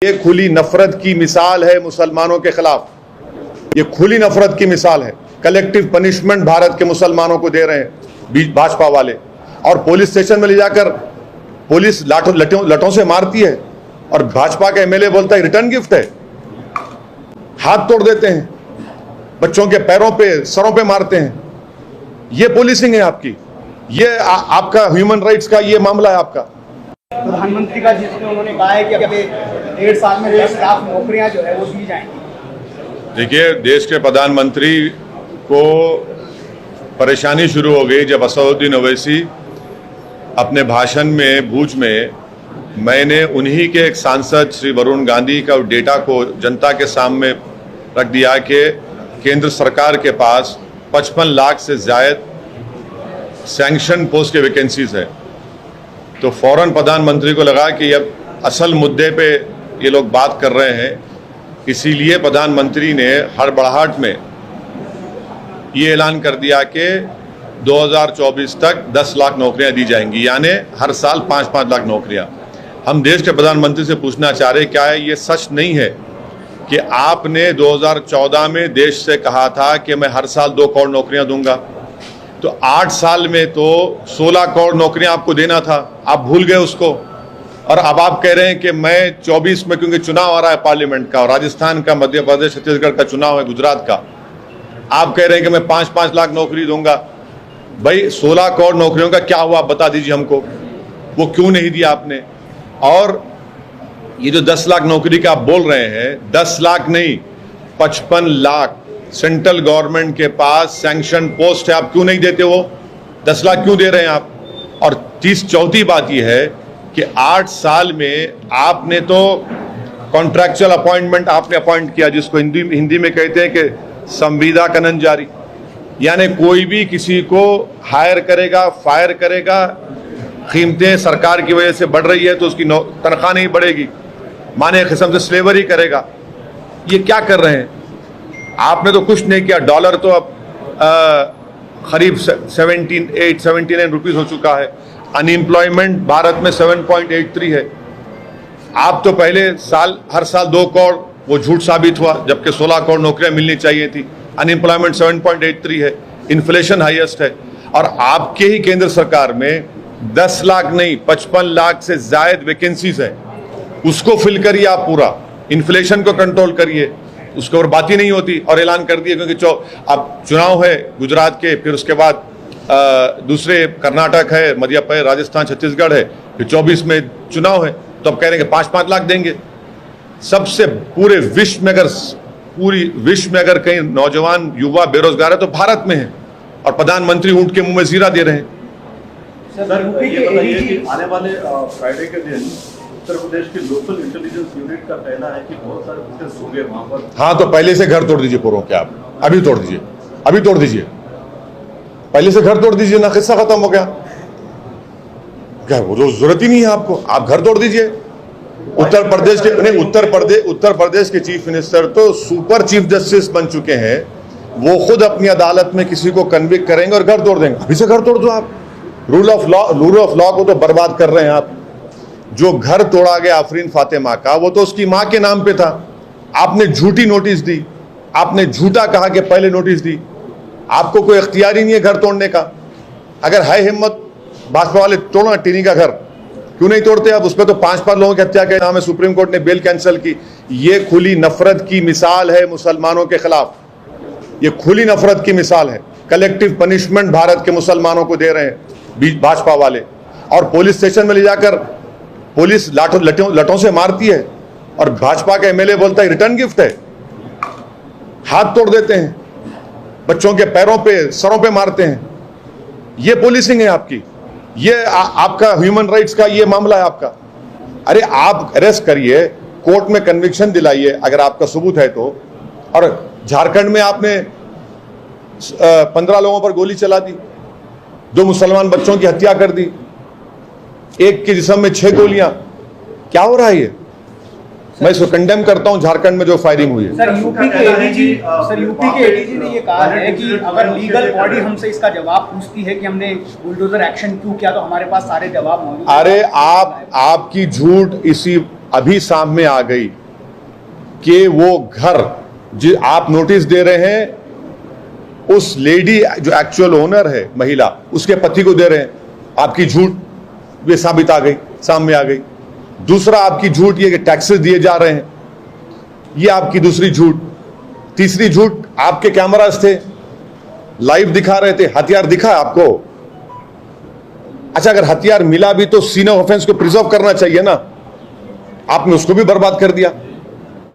ये खुली नफरत की मिसाल है मुसलमानों के खिलाफ। ये खुली नफरत की मिसाल है। कलेक्टिव पनिशमेंट भारत के मुसलमानों को दे रहे हैं भाजपा वाले, और पुलिस स्टेशन में ले जाकर पुलिस लठों से मारती है और भाजपा का एमएलए बोलता है रिटर्न गिफ्ट है। हाथ तोड़ देते हैं, बच्चों के पैरों पे सरों पे मारते हैं। ये पुलिसिंग है आपकी, ये आपका ह्यूमन राइट्स का ये मामला है आपका। प्रधानमंत्री का जिसमें उन्होंने कहा है कि अभी 1.5 साल में 10 लाख नौकरियां जो है वो दी जाएंगी। देखिए, देश के प्रधानमंत्री को परेशानी शुरू हो गई जब असदुद्दीन ओवैसी अपने भाषण में भूज में मैंने उन्हीं के एक सांसद श्री वरुण गांधी का डेटा को जनता के सामने रख दिया कि केंद्र सरकार के पास 55 लाख से ज़ायद सैंक्शन पोस्ट के वैकेंसीज है। तो फौरन प्रधानमंत्री को लगा कि अब असल मुद्दे पे ये लोग बात कर रहे हैं, इसीलिए प्रधानमंत्री ने हड़बड़ाहट में ये ऐलान कर दिया कि 2024 तक 10 लाख नौकरियां दी जाएंगी, यानी हर साल 5-5 लाख नौकरियां। हम देश के प्रधानमंत्री से पूछना चाह रहे क्या है ये सच नहीं है कि आपने 2014 में देश से कहा था कि मैं हर साल 2 करोड़ नौकरियां दूंगा, तो 8 साल में तो 16 करोड़ नौकरियां आपको देना था, आप भूल गए उसको। और अब आप कह रहे हैं कि मैं 24 में, क्योंकि चुनाव आ रहा है पार्लियामेंट का और राजस्थान का, मध्य प्रदेश, छत्तीसगढ़ का चुनाव है, गुजरात का, आप कह रहे हैं कि मैं 5-5 लाख नौकरी दूंगा। भाई 16 करोड़ नौकरियों का क्या हुआ आप बता दीजिए हमको, वो क्यों नहीं दिया आपने। और ये जो 10 लाख नौकरी का आप बोल रहे हैं, 10 लाख नहीं 55 लाख सेंट्रल गवर्नमेंट के पास सैंक्शन पोस्ट है, आप क्यों नहीं देते? वो 10 लाख क्यों दे रहे हैं आप? और चौथी बात यह है कि 8 साल में आपने तो कॉन्ट्रैक्चुअल अपॉइंटमेंट आपने अपॉइंट किया, जिसको हिंदी में कहते हैं कि संविदा कनन जारी, यानी कोई भी किसी को हायर करेगा, फायर करेगा, कीमतें सरकार की वजह से बढ़ रही है तो उसकी तनख्वाह नहीं बढ़ेगी, माने किस्म से स्लेवरी करेगा। ये क्या कर रहे हैं? आपने तो कुछ नहीं किया। डॉलर तो अब करीब 79 रुपीज़ हो चुका है। अनएम्प्लॉयमेंट भारत में 7.83 है। आप तो पहले साल हर साल 2 करोड़, वो झूठ साबित हुआ, जबकि 16 करोड़ नौकरियां मिलनी चाहिए थी। अनएम्प्लॉयमेंट 7.83 है, इन्फ्लेशन हाईएस्ट है। और आपके ही केंद्र सरकार में 10 लाख नहीं 55 लाख से ज़ायद वैकेंसीज है, उसको फिल करिए आप पूरा, इन्फ्लेशन को कंट्रोल करिए, उसके ऊपर बात ही नहीं होती। और ऐलान कर दिए क्योंकि अब चुनाव है गुजरात के, फिर उसके बाद दूसरे कर्नाटक है, मध्य प्रदेश, राजस्थान, छत्तीसगढ़ है, फिर 24 में चुनाव है, तो अब कह रहे हैं कि 5-5 लाख देंगे। सबसे पूरे विश्व में, पूरी विश्व में अगर कहीं नौजवान युवा बेरोजगार है तो भारत में है, और प्रधानमंत्री ऊंट के मुंह में जीरा दे रहे हैं। सर, ये बताइए कि आने वाले फ्राइडे के दिन उत्तर प्रदेश की लोकल इंटेलिजेंस यूनिट का कहना है कि बहुत सारे बुकेट्स होंगे वहां पर। हाँ, तो पहले से घर तोड़ दीजिए पूरों के, आप अभी तोड़ दीजिए, अभी तोड़ दीजिए, पहले से घर तोड़ दीजिए ना, किस्सा खत्म हो गया। क्या वो जरूरत ही नहीं है आपको, आप घर तोड़ दीजिए। उत्तर प्रदेश के नहीं, उत्तर प्रदेश के चीफ मिनिस्टर तो सुपर चीफ जस्टिस बन चुके हैं, वो खुद अपनी अदालत में किसी को कन्विक्ट करेंगे और घर तोड़ देंगे। अभी से घर तोड़ दो आप। रूल ऑफ लॉ को तो बर्बाद कर रहे हैं आप। जो घर तोड़ा गया आफरीन फातिमा का, वो तो उसकी मां के नाम पे था। आपने झूठी नोटिस दी, आपने झूठा कहा कि पहले नोटिस दी। आपको कोई इख्तियार ही नहीं है घर तोड़ने का। अगर है हिम्मत, भाजपा वाले तोड़ना टीनी का घर, क्यों नहीं तोड़ते आप? उसमें तो 5-5 लोगों की हत्या के नाम है, सुप्रीम कोर्ट ने बेल कैंसिल की। ये खुली नफरत की मिसाल है मुसलमानों के खिलाफ। ये खुली नफरत की मिसाल है। कलेक्टिव पनिशमेंट भारत के मुसलमानों को दे रहे हैं भाजपा वाले, और पुलिस स्टेशन में ले जाकर पुलिस लठों से मारती है और भाजपा का एमएलए बोलता है रिटर्न गिफ्ट है। हाथ तोड़ देते हैं, बच्चों के पैरों पे सरों पे मारते हैं। ये पुलिसिंग है आपकी, ये आपका ह्यूमन राइट्स का ये मामला है आपका। अरे आप अरेस्ट करिए, कोर्ट में कन्विक्शन दिलाइए अगर आपका सबूत है तो। और झारखंड में आपने 15 लोगों पर गोली चला दी, 2 मुसलमान बच्चों की हत्या कर दी, एक के जिस्म में 6 गोलियां। क्या हो रहा है ये? मैं इसको कंडेम करता हूं, झारखंड में जो फायरिंग हुई है। सर, यूपी के एडीजी ने ये कहा है कि अगर लीगल बॉडी हमसे इसका जवाब पूछती है कि हमने बुलडोजर एक्शन क्यों किया, तो हमारे पास सारे जवाब मौजूद हैं। अरे आपकी झूठ इसी अभी सामने आ गई कि वो घर जो आप नोटिस दे रहे हैं उस लेडी जो एक्चुअल ओनर है महिला उसके पति को दे रहे हैं, आपकी झूठ ये साबित आ गई, सामने आ गई। दूसरा आपकी झूठ ये कि टैक्सेस दिए जा रहे हैं, ये आपकी दूसरी झूठ। तीसरी झूठ, आपके कैमरास थे, लाइव दिखा रहे थे, हथियार दिखा आपको। अच्छा, अगर हथियार मिला भी तो सीनियर ऑफेंस को प्रिजर्व करना चाहिए ना, आपने उसको भी बर्बाद कर दिया।